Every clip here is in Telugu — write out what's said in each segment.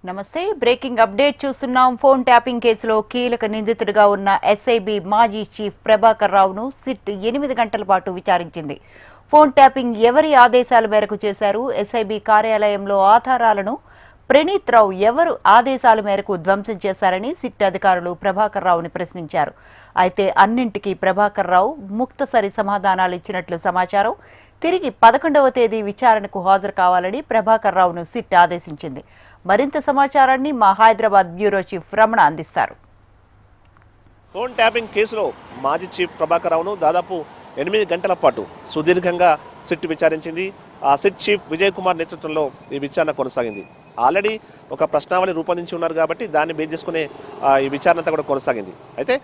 నమస్తే బ్రేకింగ్ అప్డేట్ చూస్తున్నాం. ఫోన్ ట్యాపింగ్ కేసులో కీలక నిందితుడిగా ఉన్న ఎస్ఐబి మాజీ చీఫ్ ప్రభాకర్ రావును సిట్ 8 గంటల పాటు విచారించింది. ఫోన్ ట్యాపింగ్ ఎవరి ఆదేశాల మేరకు చేశారు? ఎస్ఐబి కార్యాలయంలో ఆధారాలను ప్రణీత్ రావు ఎవరు ఆదేశాల మేరకు ధ్వంసం చేశారని సిట్ అధికారులు ప్రభాకర్ రావుని ప్రశ్నించారు. అయితే అన్నింటికీ ప్రభాకర్ రావు ముక్తసరి సమాధానాలు ఇచ్చినట్లు సమాచారం. తిరిగి 11వ తేదీ విచారణకు హాజరు కావాలని ప్రభాకర్ రావును సిట్ ఆదేశించింది. మరింత సమాచారాన్ని మా హైదరాబాద్ బ్యూరో చీఫ్ రమణ అందిస్తారు. ఫోన్ ట్యాపింగ్ కేసులో మాజీ చీఫ్ ప్రభాకర్ రావును దాదాపు 8 గంటల పాటు సుదీర్ఘంగా సిట్ విచారించింది. ఆ సిట్ చీఫ్ విజయ్ కుమార్ నేతృత్వంలో ఈ విచారణ కొనసాగింది. ఆల్రెడీ ఒక ప్రశ్నావళి రూపొందించి ఉన్నారు కాబట్టి దాన్ని బేస్ చేసుకునే ఈ విచారణ అంతా కూడా కొనసాగింది. అయితే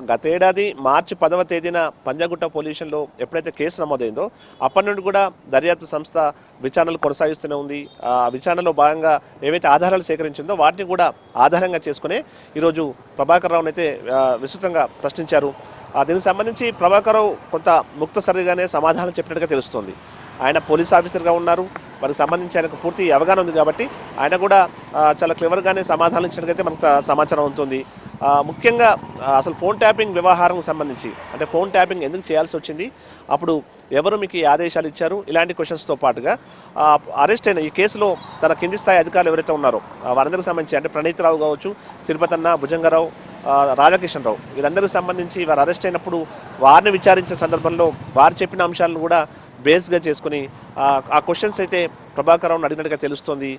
గతేడాది మార్చి 10వ తేదీన పంజాగుట్ట పోలీస్ స్టేషన్లో ఎప్పుడైతే కేసు నమోదైందో అప్పటి నుండి కూడా దర్యాప్తు సంస్థ విచారణలు కొనసాగిస్తూనే ఉంది. ఆ విచారణలో భాగంగా ఏవైతే ఆధారాలు సేకరించిందో వాటిని కూడా ఆధారంగా చేసుకునే ఈరోజు ప్రభాకర్ రావును అయితే విస్తృతంగా ప్రశ్నించారు. దీనికి సంబంధించి ప్రభాకర్ రావు కొంత ముక్తసరిగానే సమాధానం చెప్పినట్టుగా తెలుస్తోంది. ఆయన పోలీస్ ఆఫీసర్గా ఉన్నారు, వారికి సంబంధించి ఆయనకు పూర్తి అవగాహన ఉంది కాబట్టి ఆయన కూడా చాలా క్లెవర్గానే సమాధానం ఇచ్చినట్టుగైతే మనకు సమాచారం ఉంటుంది. ముఖ్యంగా అసలు ఫోన్ ట్యాపింగ్ వ్యవహారం సంబంధించి అంటే ఫోన్ ట్యాపింగ్ ఎందుకు చేయాల్సి వచ్చింది, అప్పుడు ఎవరు మీకు ఈ ఆదేశాలు ఇచ్చారు, ఇలాంటి క్వశ్చన్స్తో పాటుగా అరెస్ట్ అయిన ఈ కేసులో తన కింది స్థాయి అధికారులు ఎవరైతే ఉన్నారో వారందరికి సంబంధించి అంటే ప్రణీత్ రావు కావచ్చు, తిరుపతన్న, భుజంగరావు, రాధాకిషన్ రావు వీరందరికి సంబంధించి వారు అరెస్ట్ అయినప్పుడు వారిని విచారించిన సందర్భంలో వారు చెప్పిన అంశాలను కూడా బేస్గా చేసుకుని ఆ క్వశ్చన్స్ అయితే ప్రభాకర్ రావును అడిగినట్టుగా తెలుస్తుంది.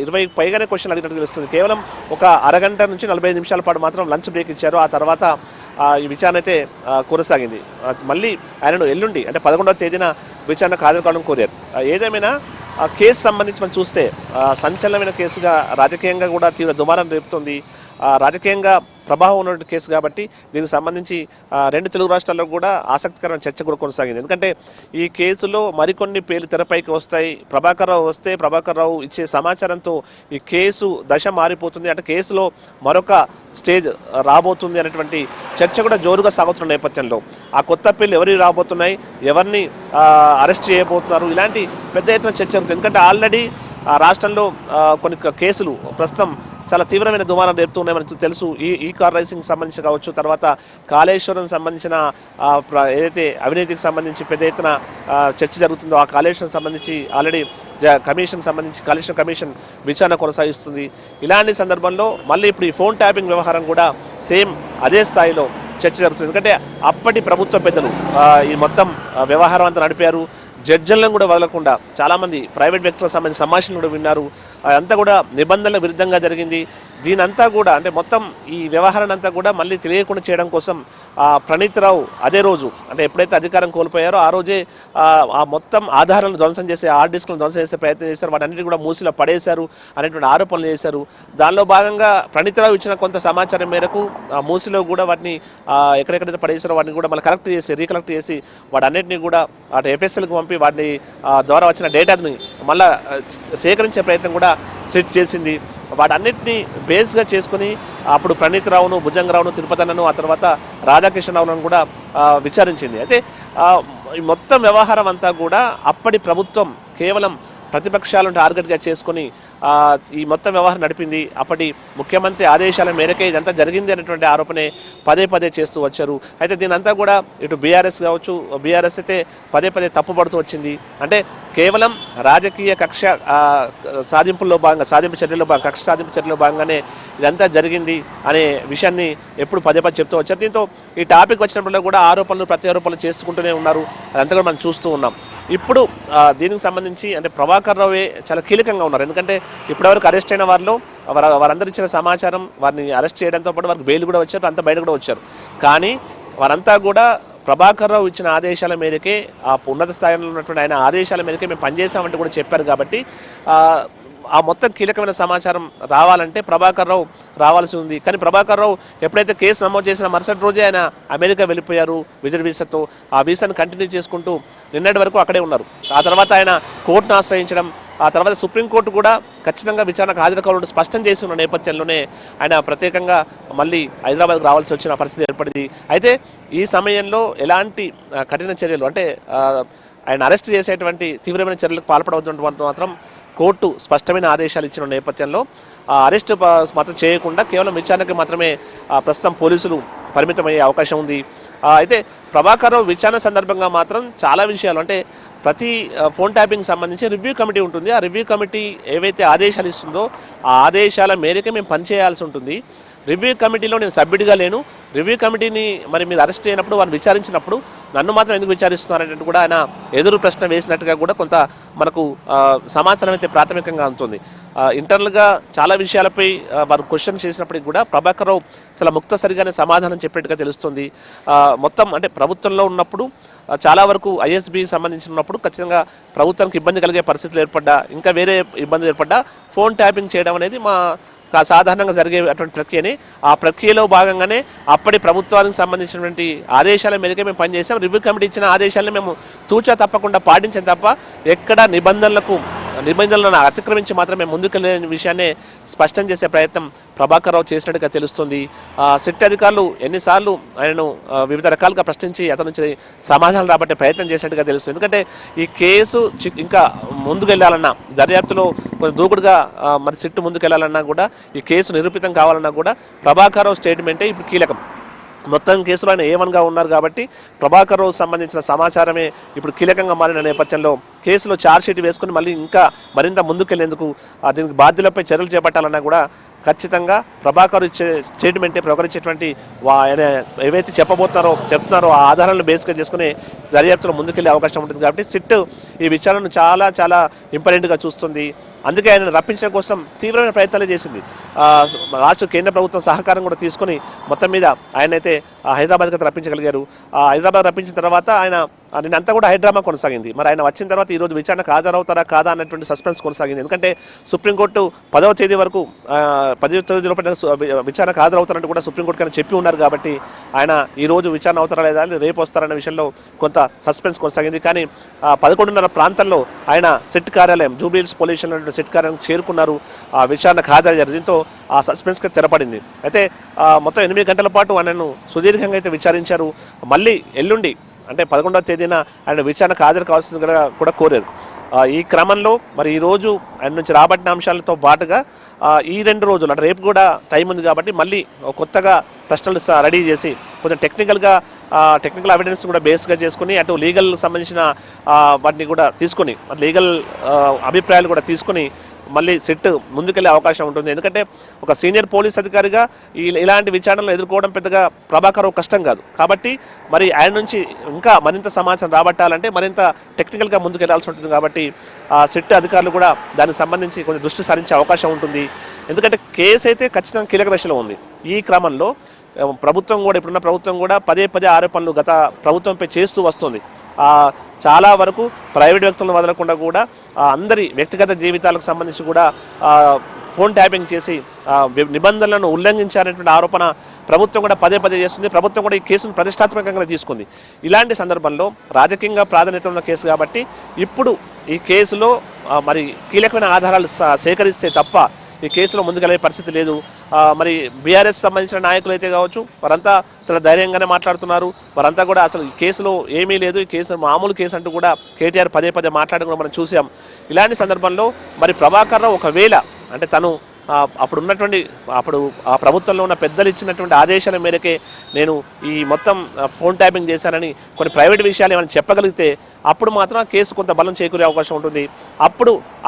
20 పైగానే క్వశ్చన్ అడిగినట్టు తెలుస్తుంది. కేవలం ఒక అరగంట నుంచి 45 నిమిషాల పాటు మాత్రం లంచ్ బ్రేక్ ఇచ్చారు. ఆ తర్వాత ఈ విచారణ అయితే కొనసాగింది. మళ్ళీ ఆయనను ఎల్లుండి అంటే 11వ తేదీన విచారణకు హాజరు కావడం కోరారు. ఏదేమైనా ఆ కేసు సంబంధించి మనం చూస్తే సంచలనమైన కేసుగా రాజకీయంగా కూడా తీవ్ర దుమారం రేపుతుంది. రాజకీయంగా ప్రభావం ఉన్న కేసు కాబట్టి దీనికి సంబంధించి 2 తెలుగు రాష్ట్రాల్లో కూడా ఆసక్తికరమైన చర్చ కూడా కొనసాగింది. ఎందుకంటే ఈ కేసులో మరికొన్ని పేర్లు తెరపైకి వస్తాయి. ప్రభాకర్ రావు వస్తే ప్రభాకర్ రావు ఇచ్చే సమాచారంతో ఈ కేసు దశ మారిపోతుంది, అంటే కేసులో మరొక స్టేజ్ రాబోతుంది అనేటువంటి చర్చ కూడా జోరుగా సాగుతున్న నేపథ్యంలో ఆ కొత్త పేర్లు ఎవరికి రాబోతున్నాయి, ఎవరిని అరెస్ట్ చేయబోతున్నారు, ఇలాంటి పెద్ద ఎత్తున చర్చ జరుగుతుంది. ఎందుకంటే ఆల్రెడీ రాష్ట్రంలో కొన్ని కేసులు ప్రస్తుతం చాలా తీవ్రమైన దుమారం రేపుతున్నాయి. మనకు తెలుసు. ఈ కార్ రైసింగ్ సంబంధించి కావచ్చు, తర్వాత కాళేశ్వరం సంబంధించిన ఏదైతే అవినీతికి సంబంధించి పెద్ద ఎత్తున చర్చ జరుగుతుందో ఆ కాళేశ్వరం సంబంధించి ఆల్రెడీ కమిషన్ సంబంధించి కాళేశ్వరం కమిషన్ విచారణ కొనసాగిస్తుంది. ఇలాంటి సందర్భంలో మళ్ళీ ఇప్పుడు ఈ ఫోన్ ట్యాపింగ్ వ్యవహారం కూడా సేమ్ అదే స్థాయిలో చర్చ జరుగుతుంది. ఎందుకంటే అప్పటి ప్రభుత్వ పెద్దలు ఈ మొత్తం వ్యవహారం అంతా నడిపారు. జడ్జీలను కూడా వదలకుండా చాలామంది ప్రైవేట్ వ్యక్తులకు సంబంధించిన సంభాషణలు కూడా విన్నారు. అంతా కూడా నిబంధనల విరుద్ధంగా జరిగింది. దీనంతా కూడా అంటే మొత్తం ఈ వ్యవహారాన్ని అంతా కూడా మళ్ళీ తెలియకుండా చేయడం కోసం ప్రణీత్ రావు అదే రోజు అంటే ఎప్పుడైతే అధికారం కోల్పోయారో ఆ రోజే ఆ మొత్తం ఆధారాలను ధ్వంసం చేసే హార్డ్ డిస్క్లను ధ్వంసం చేసే ప్రయత్నం చేశారు. వాటన్నిటి కూడా మూసిలో పడేశారు అనేటువంటి ఆరోపణలు చేశారు. దానిలో భాగంగా ప్రణీత్ రావు ఇచ్చిన కొంత సమాచారం మేరకు మూసిలో కూడా వాటిని ఎక్కడెక్కడైతే పడేశారో వాటిని కూడా మళ్ళీ రీకలెక్ట్ చేసి వాటన్నిటిని కూడా అటు ఎఫ్ఎస్ఎల్కి పంపి వాటి ద్వారా వచ్చిన డేటాని మళ్ళీ సేకరించే ప్రయత్నం కూడా సెట్ చేసింది. వాటన్నిటిని బేస్గా చేసుకుని అప్పుడు ప్రణీత్ రావును, భుజంగరావును, తిరుపతన్నను, ఆ తర్వాత రాధాకిషన్ రావును కూడా విచారించింది. అయితే ఈ మొత్తం వ్యవహారం అంతా కూడా అప్పటి ప్రభుత్వం కేవలం ప్రతిపక్షాలను టార్గెట్గా చేసుకుని ఈ మొత్తం వ్యవహారం నడిపింది. అప్పటి ముఖ్యమంత్రి ఆదేశాల మేరకే ఇదంతా జరిగింది అనేటువంటి ఆరోపణే పదే చేస్తూ వచ్చారు. అయితే దీనంతా కూడా ఇటు బీఆర్ఎస్ కావచ్చు, బీఆర్ఎస్ అయితే పదే తప్పుపడుతూ వచ్చింది. అంటే కేవలం రాజకీయ కక్ష సాధింపు చర్యల్లో కక్ష సాధింపు చర్యలో భాగంగానే ఇదంతా జరిగింది అనే విషయాన్ని ఎప్పుడు పదే చెప్తూ వచ్చారు. దీంతో ఈ టాపిక్ వచ్చినప్పుడు కూడా ప్రత్యారోపణలు చేసుకుంటూనే ఉన్నారు. అదంతా కూడా మనం చూస్తూ ఉన్నాం. ఇప్పుడు దీనికి సంబంధించి అంటే ప్రభాకర్ రావే చాలా కీలకంగా ఉన్నారు. ఎందుకంటే ఇప్పటివరకు అరెస్ట్ అయిన వారందరూ ఇచ్చిన సమాచారం, వారిని అరెస్ట్ చేయడంతో పాటు వారికి బెయిల్ కూడా వచ్చారు, అంతా బయట కూడా వచ్చారు. కానీ వారంతా కూడా ప్రభాకర్ రావు ఇచ్చిన ఆదేశాల మేరకే ఆ ఉన్నత స్థాయిలో ఉన్నటువంటి ఆయన ఆదేశాల మేరకే మేము పనిచేసామంటే కూడా చెప్పారు. కాబట్టి ఆ మొత్తం కీలకమైన సమాచారం రావాలంటే ప్రభాకర్ రావు రావాల్సి ఉంది. కానీ ప్రభాకర్ రావు ఎప్పుడైతే కేసు నమోదు చేసిన మరుసటి రోజే ఆయన అమెరికా వెళ్ళిపోయారు విజిట్ వీసాతో. ఆ వీసాను కంటిన్యూ చేసుకుంటూ నిన్నటి వరకు అక్కడే ఉన్నారు. ఆ తర్వాత ఆయన కోర్టును ఆశ్రయించడం, ఆ తర్వాత సుప్రీంకోర్టు కూడా ఖచ్చితంగా విచారణకు హాజరు కావాలని స్పష్టం చేసి ఉన్న నేపథ్యంలోనే ఆయన ప్రత్యేకంగా మళ్ళీ హైదరాబాద్కు రావాల్సి వచ్చిన పరిస్థితి ఏర్పడింది. అయితే ఈ సమయంలో ఎలాంటి కఠిన చర్యలు అంటే ఆయన అరెస్ట్ చేసేటువంటి తీవ్రమైన చర్యలకు పాల్పడవద్దు మాత్రం కోర్టు స్పష్టమైన ఆదేశాలు ఇచ్చిన నేపథ్యంలో అరెస్ట్ మాత్రం చేయకుండా కేవలం విచారణకి మాత్రమే ప్రస్తుతం పోలీసులు పరిమితమయ్యే అవకాశం ఉంది. అయితే ప్రభాకర్ రావు విచారణ సందర్భంగా మాత్రం చాలా విషయాలు, అంటే ప్రతి ఫోన్ ట్యాపింగ్ సంబంధించి రివ్యూ కమిటీ ఉంటుంది. ఆ రివ్యూ కమిటీ ఏవైతే ఆదేశాలు ఇస్తుందో ఆ ఆదేశాల మేరకే మేము పనిచేయాల్సి ఉంటుంది. రివ్యూ కమిటీలో నేను సభ్యుడిగా లేను. రివ్యూ కమిటీని మరి మీరు అరెస్ట్ అయినప్పుడు వారిని విచారించినప్పుడు నన్ను మాత్రం ఎందుకు విచారిస్తున్నారనేది కూడా ఆయన ఎదురు ప్రశ్న వేసినట్టుగా కూడా కొంత మనకు సమాచారం అయితే ప్రాథమికంగా అందుతుంది. ఇంటర్నల్గా చాలా విషయాలపై వారు క్వశ్చన్ చేసినప్పటికి కూడా ప్రభాకర్ రావు చాలా ముక్తసరిగానే సమాధానం చెప్పేట్టుగా తెలుస్తుంది. మొత్తం అంటే ప్రభుత్వంలో ఉన్నప్పుడు చాలా వరకు ఐఎస్బి సంబంధించినప్పుడు ఖచ్చితంగా ప్రభుత్వానికి ఇబ్బంది కలిగే పరిస్థితులు ఏర్పడ్డా, ఇంకా వేరే ఇబ్బంది ఏర్పడ్డా ఫోన్ ట్యాపింగ్ చేయడం అనేది మా సాధారణంగా జరిగే అటువంటి ప్రక్రియని, ఆ ప్రక్రియలో భాగంగానే అప్పటి ప్రభుత్వానికి సంబంధించినటువంటి ఆదేశాల మేరకే మేము పనిచేసాం. రివ్యూ కమిటీ ఇచ్చిన ఆదేశాలను మేము తూచా తప్పకుండా పాటించాం తప్ప ఎక్కడ నిబంధనలను అతిక్రమించి మాత్రమే ముందుకెళ్లే విషయాన్ని స్పష్టం చేసే ప్రయత్నం ప్రభాకర్ రావు చేసినట్టుగా తెలుస్తుంది. సిట్ అధికారులు ఎన్నిసార్లు ఆయనను వివిధ రకాలుగా ప్రశ్నించి అతని నుంచి సమాధానం రాబట్టే ప్రయత్నం చేసినట్టుగా తెలుస్తుంది. ఎందుకంటే ఈ కేసు ఇంకా ముందుకెళ్లాలన్నా, దర్యాప్తులో కొంచెం దూకుడుగా మరి సిట్ ముందుకెళ్లాలన్నా కూడా, ఈ కేసు నిరూపితం కావాలన్నా కూడా ప్రభాకర్ రావు స్టేట్మెంటే ఇప్పుడు కీలకం. మొత్తం కేసులో ఆయన A1గా ఉన్నారు కాబట్టి ప్రభాకర్ రావు సంబంధించిన సమాచారమే ఇప్పుడు కీలకంగా మారిన నేపథ్యంలో కేసులో ఛార్జ్షీట్ వేసుకుని మళ్ళీ ఇంకా మరింత ముందుకెళ్లేందుకు దీనికి బాధ్యులపై చర్యలు చేపట్టాలన్నా కూడా ఖచ్చితంగా ప్రభాకర్ ఇచ్చే స్టేట్మెంటే, ప్రకటించేటువంటి ఆయన ఏవైతే చెప్తున్నారో ఆ ఆధారాలను బేస్గా చేసుకుని దర్యాప్తులో ముందుకెళ్లే అవకాశం ఉంటుంది. కాబట్టి సిట్ ఈ విచారణను చాలా చాలా ఇంపార్టెంట్గా చూస్తుంది. అందుకే ఆయన రప్పించడం కోసం తీవ్రమైన ప్రయత్నాలు చేసింది. రాష్ట్ర కేంద్ర ప్రభుత్వం సహకారం కూడా తీసుకొని మొత్తం మీద ఆయనైతే హైదరాబాద్కి రప్పించగలిగారు. హైదరాబాద్ రప్పించిన తర్వాత ఆయన నిన్నంతా కూడా హైడ్రామా కొనసాగింది. మరి ఆయన వచ్చిన తర్వాత ఈరోజు విచారణకు హాజరవుతారా కాదా అన్నటువంటి సస్పెన్స్ కొనసాగింది. ఎందుకంటే సుప్రీంకోర్టు 10వ తేదీ వరకు 10వ తేదీ లోపల విచారణకు హాజరవుతారంటూ కూడా సుప్రీంకోర్టు కానీ చెప్పి ఉన్నారు. కాబట్టి ఆయన ఈరోజు విచారణ అవుతారా లేదా, రేపు వస్తారన్న విషయంలో కొంత సస్పెన్స్ కొనసాగింది. కానీ 11:30 ప్రాంతంలో ఆయన సిట్ కార్యాలయం, జూబ్లీహిల్స్ పోలీస్ స్టేషన్ సిట్ కార్యాలయం చేరుకున్నారు. విచారణకు హాజరయ్యారు. దీంతో ఆ సస్పెన్స్కి తెరపడింది. అయితే మొత్తం 8 గంటల పాటు ఆయనను సుదీర్ఘంగా అయితే విచారించారు. మళ్ళీ ఎల్లుండి అంటే 11వ తేదీన ఆయన విచారణకు హాజరు కావాల్సింది కూడా కోరారు. ఈ క్రమంలో మరి ఈరోజు ఆయన నుంచి రాబట్టిన అంశాలతో పాటుగా ఈ 2 రోజులు అంటే రేపు కూడా టైం ఉంది కాబట్టి మళ్ళీ కొత్తగా ప్రశ్నలు రెడీ చేసి కొంచెం టెక్నికల్ ఎవిడెన్స్ కూడా బేస్గా చేసుకుని అటు లీగల్ సంబంధించిన వాటిని కూడా తీసుకొని, లీగల్ అభిప్రాయాలు కూడా తీసుకొని మళ్ళీ సిట్ ముందుకెళ్లే అవకాశం ఉంటుంది. ఎందుకంటే ఒక సీనియర్ పోలీస్ అధికారిగా ఇలాంటి విచారణలు ఎదుర్కోవడం పెద్దగా ప్రభాకర్ రావు కష్టం కాదు. కాబట్టి మరి ఆయన నుంచి ఇంకా మరింత సమాచారం రాబట్టాలంటే మరింత టెక్నికల్గా ముందుకెళ్లాల్సి ఉంటుంది. కాబట్టి సిట్ అధికారులు కూడా దానికి సంబంధించి కొంచెం దృష్టి సారించే అవకాశం ఉంటుంది. ఎందుకంటే కేసు అయితే ఖచ్చితంగా కీలక దశలో ఉంది. ఈ క్రమంలో ప్రభుత్వం కూడా, ఇప్పుడున్న ప్రభుత్వం కూడా పదే ఆరోపణలు గత ప్రభుత్వంపై చేస్తూ వస్తుంది. చాలా వరకు ప్రైవేట్ వ్యక్తులను వదలకుండా కూడా అందరి వ్యక్తిగత జీవితాలకు సంబంధించి కూడా ఫోన్ ట్యాపింగ్ చేసి నిబంధనలను ఉల్లంఘించారనేటువంటి ఆరోపణ ప్రభుత్వం కూడా పదే చేస్తుంది. ప్రభుత్వం కూడా ఈ కేసును ప్రతిష్టాత్మకంగా తీసుకుంది. ఇలాంటి సందర్భంలో రాజకీయంగా ప్రాధాన్యత ఉన్న కేసు కాబట్టి ఇప్పుడు ఈ కేసులో మరి కీలకమైన ఆధారాలు సేకరిస్తే తప్ప ఈ కేసులో ముందుకెళ్ళే పరిస్థితి లేదు. మరి బీఆర్ఎస్ సంబంధించిన నాయకులు అయితే కావచ్చు, వారంతా చాలా ధైర్యంగానే మాట్లాడుతున్నారు. వారంతా కూడా అసలు ఈ కేసులో ఏమీ లేదు, ఈ కేసు మామూలు కేసు అంటూ కూడా కేటీఆర్ పదే మాట్లాడడం కూడా మనం చూసాం. ఇలాంటి సందర్భంలో మరి ప్రభాకర్ రావు ఒకవేళ అంటే తను అప్పుడు ఆ ప్రభుత్వంలో ఉన్న పెద్దలు ఇచ్చినటువంటి ఆదేశాల మేరకే నేను ఈ మొత్తం ఫోన్ ట్యాపింగ్ చేశానని కొన్ని ప్రైవేట్ విషయాలు ఏమైనా చెప్పగలిగితే అప్పుడు మాత్రం కేసు కొంత బలం చేకూరే అవకాశం ఉంటుంది.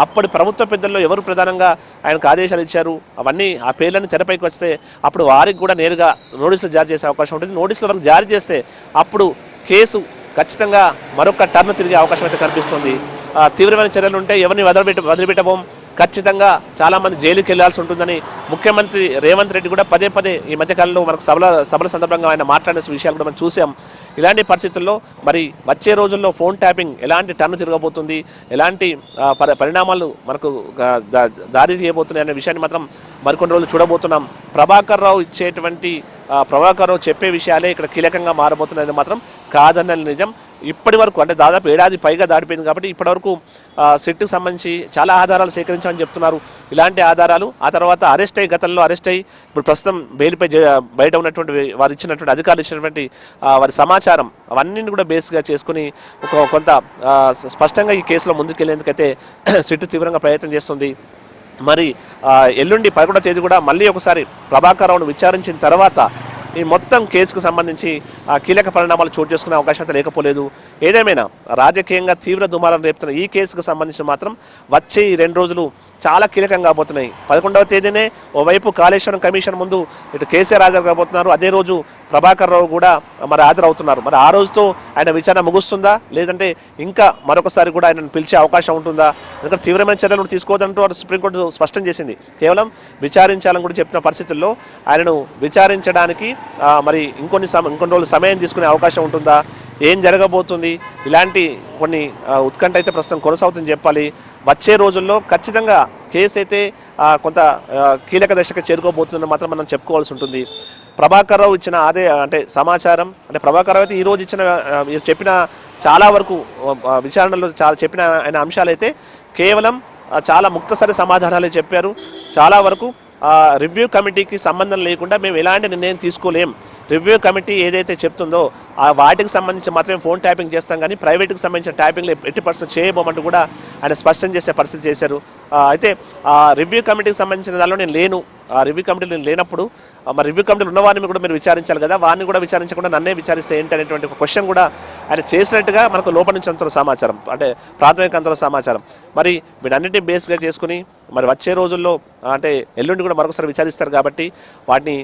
అప్పటి ప్రభుత్వ పెద్దల్లో ఎవరు ప్రధానంగా ఆయనకు ఆదేశాలు ఇచ్చారు అవన్నీ ఆ పేర్లన్నీ తెరపైకి వస్తే అప్పుడు వారికి కూడా నేరుగా నోటీసులు జారీ చేసే అవకాశం ఉంటుంది. నోటీసులు వరకు జారీ చేస్తే అప్పుడు కేసు ఖచ్చితంగా మరొక టర్న్ తిరిగే అవకాశం అయితే కనిపిస్తుంది. తీవ్రమైన చర్యలు ఉంటే ఎవరిని వదిలిపెట్టబోం, ఖచ్చితంగా చాలామంది జైలుకి వెళ్లాల్సి ఉంటుందని ముఖ్యమంత్రి రేవంత్ రెడ్డి కూడా పదే ఈ మధ్యకాలంలో మనకు సభల సందర్భంగా ఆయన మాట్లాడిన విషయాలు కూడా మనం చూసాం. ఇలాంటి పరిస్థితుల్లో మరి వచ్చే రోజుల్లో ఫోన్ ట్యాపింగ్ ఎలాంటి టర్న్ తిరగబోతుంది, ఎలాంటి పరిణామాలు మనకు దారి తీయబోతున్నాయి అనే విషయాన్ని మాత్రం మరికొన్ని రోజులు చూడబోతున్నాం. ప్రభాకర్ రావు చెప్పే విషయాలే ఇక్కడ కీలకంగా మారబోతున్నాయని మాత్రం కాదన్నది నిజం. ఇప్పటి వరకు అంటే దాదాపు ఏడాది పైగా దాటిపోయింది కాబట్టి ఇప్పటివరకు సిట్కి సంబంధించి చాలా ఆధారాలు సేకరించామని చెప్తున్నారు. ఇలాంటి ఆధారాలు ఆ తర్వాత గతంలో అరెస్ట్ అయ్యి ఇప్పుడు ప్రస్తుతం బెయిల్పై బయట ఉన్నటువంటి వారు ఇచ్చినటువంటి అధికారులు ఇచ్చినటువంటి వారి సమాచారం అవన్నీ కూడా బేస్గా చేసుకుని కొంత స్పష్టంగా ఈ కేసులో ముందుకెళ్లేందుకైతే సిట్ తీవ్రంగా ప్రయత్నం చేస్తుంది. మరి ఎల్లుండి 11వ తేదీ కూడా మళ్ళీ ఒకసారి ప్రభాకర్ రావును విచారించిన తర్వాత ఈ మొత్తం కేసుకు సంబంధించి కీలక పరిణామాలు చోటు చేసుకునే అవకాశం అయితే లేకపోలేదు. ఏదేమైనా రాజకీయంగా తీవ్ర దుమారం రేపుతున్న ఈ కేసుకు సంబంధించి మాత్రం వచ్చే ఈ 2 రోజులు చాలా కీలకంగా కాబోతున్నాయి. 11వ తేదీనే ఓవైపు కాళేశ్వరం కమిషన్ ముందు ఇటు కేసీఆర్ హాజరు కాబోతున్నారు, అదే రోజు ప్రభాకర్ రావు కూడా మరి హాజరవుతున్నారు. మరి ఆ రోజుతో ఆయన విచారణ ముగుస్తుందా, లేదంటే ఇంకా మరొకసారి కూడా ఆయనను పిలిచే అవకాశం ఉంటుందా? ఎందుకంటే తీవ్రమైన చర్యలు తీసుకోవద్దంటూ సుప్రీంకోర్టు స్పష్టం చేసింది. కేవలం విచారించాలని కూడా చెప్పిన పరిస్థితుల్లో ఆయనను విచారించడానికి మరి ఇంకొన్ని రోజులు సమయం తీసుకునే అవకాశం ఉంటుందా, ఏం జరగబోతుంది, ఇలాంటి కొన్ని ఉత్కంఠ అయితే ప్రస్తుతం కొనసాగుతుందని చెప్పాలి. వచ్చే రోజుల్లో ఖచ్చితంగా కేసు అయితే కొంత కీలక దశకు చేరుకోబోతుందని మాత్రం మనం చెప్పుకోవాల్సి ఉంటుంది. ప్రభాకర్ రావు ఇచ్చిన సమాచారం అంటే ప్రభాకర్ రావు అయితే ఈరోజు చెప్పిన చాలా వరకు విచారణలో చెప్పిన ఆయన అంశాలైతే కేవలం చాలా ముక్తసరి సమాధానాలే చెప్పారు. చాలా వరకు రివ్యూ కమిటీకి సంబంధం లేకుండా మేము ఎలాంటి నిర్ణయం తీసుకోలేం, రివ్యూ కమిటీ ఏదైతే చెప్తుందో వాటికి సంబంధించి మాత్రమే ఫోన్ ట్యాపింగ్ చేస్తాం, కానీ ప్రైవేట్కి సంబంధించిన ట్యాపింగ్లు 80% చేయబోమంటూ కూడా ఆయన స్పష్టం చేసే పరిస్థితి చేశారు. అయితే రివ్యూ కమిటీకి సంబంధించిన దానిలో నేను లేను, రివ్యూ కమిటీలు నేను లేనప్పుడు మరి రివ్యూ కమిటీలు ఉన్న వారిని కూడా మీరు విచారించాలి కదా, వారిని కూడా విచారించకుండా నన్నే విచారిస్తే ఏంటి అనేటువంటి ఒక క్వశ్చన్ కూడా ఆయన చేసినట్టుగా మనకు లోపల నుంచి అంతలో సమాచారం, అంటే ప్రాథమిక అంతలో సమాచారం. మరి వీటన్నిటిని బేస్గా చేసుకుని మరి వచ్చే రోజుల్లో ఎల్లుండి కూడా మరొకసారి విచారిస్తారు కాబట్టి వాటిని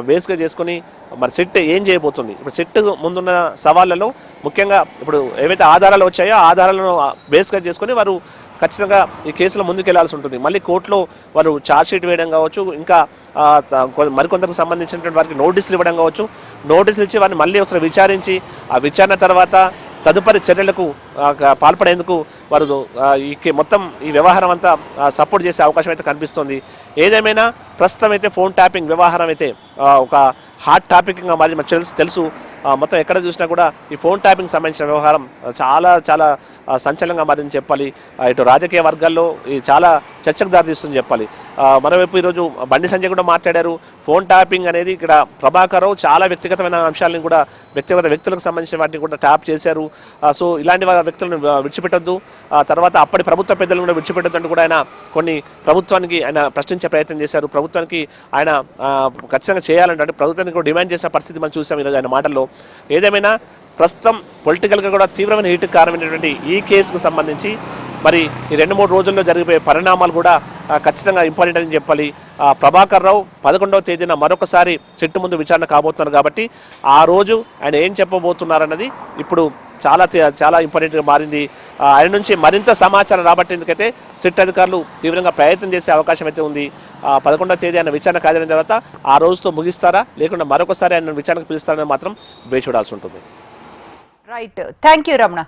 బేస్గా చేసుకుని మరి సిట్ ఏం చేయబోతుంది. ఇప్పుడు సిట్ ముందున్న సవాళ్ళలో ముఖ్యంగా ఇప్పుడు ఏవైతే ఆధారాలు వచ్చాయో ఆ ఆధారాలను బేస్గా చేసుకుని వారు ఖచ్చితంగా ఈ కేసులో ముందుకెళ్లాల్సి ఉంటుంది. మళ్ళీ కోర్టులో వారు ఛార్జ్షీట్ వేయడం కావచ్చు, ఇంకా మరికొందరికి సంబంధించినటువంటి వారికి నోటీసులు ఇవ్వడం కావచ్చు, నోటీసులు ఇచ్చి వారిని మళ్ళీ ఒకసారి విచారించి ఆ విచారణ తర్వాత తదుపరి చర్యలకు పాల్పడేందుకు వారు మొత్తం ఈ వ్యవహారం అంతా సపోర్ట్ చేసే అవకాశం అయితే కనిపిస్తుంది. ఏదేమైనా ప్రస్తుతం అయితే ఫోన్ ట్యాపింగ్ వ్యవహారం అయితే ఒక హాట్ టాపిక్గా మాది మనకు తెలుసు. మొత్తం ఎక్కడ చూసినా కూడా ఈ ఫోన్ ట్యాపింగ్ సంబంధించిన వ్యవహారం చాలా చాలా సంచలనంగా మారిందని చెప్పాలి. ఇటు రాజకీయ వర్గాల్లో చాలా చర్చకు దారితీస్తుందని చెప్పాలి. మరోవైపు ఈరోజు బండి సంజయ్ కూడా మాట్లాడారు. ఫోన్ ట్యాపింగ్ అనేది ఇక్కడ ప్రభాకర్ రావు చాలా వ్యక్తిగతమైన అంశాలను కూడా వ్యక్తిగత వ్యక్తులకు సంబంధించిన వాటిని కూడా ట్యాప్ చేశారు. సో ఇలాంటి వ్యక్తులను విడిచిపెట్టద్దు, తర్వాత అప్పటి ప్రభుత్వ పెద్దలను కూడా విడిచిపెట్టద్దు అంటూ కూడా ఆయన కొన్ని ప్రభుత్వానికి ఆయన ప్రశ్నించే ప్రయత్నం చేశారు. ప్రభుత్వానికి ఆయన ఖచ్చితంగా చేయాలంటే ప్రభుత్వానికి కూడా డిమాండ్ చేసిన పరిస్థితి మనం చూసాం ఈరోజు ఆయన మాటల్లో. ఏదేమైనా ప్రస్తుతం పొలిటికల్గా కూడా తీవ్రమైన హీటుకు కారణమైనటువంటి ఈ కేసుకు సంబంధించి మరి ఈ 2-3 రోజుల్లో జరిగిపోయే పరిణామాలు కూడా ఖచ్చితంగా ఇంపార్టెంట్ అని చెప్పాలి. ప్రభాకర్ రావు 11వ తేదీన మరొకసారి సిట్ ముందు విచారణ కాబోతున్నారు కాబట్టి ఆ రోజు ఆయన ఏం చెప్పబోతున్నారన్నది ఇప్పుడు చాలా చాలా ఇంపార్టెంట్గా మారింది. ఆయన నుంచి మరింత సమాచారం రాబట్టేందుకైతే సిట్ అధికారులు తీవ్రంగా ప్రయత్నం చేసే అవకాశం అయితే ఉంది. 11వ తేదీ ఆయన విచారణ హాజరైన తర్వాత ఆ రోజుతో ముగిస్తారా, లేకుండా మరొకసారి ఆయన విచారణకు పిలుస్తారని మాత్రం వేచి చూడాల్సి ఉంటుంది. Right, thank you Ramana.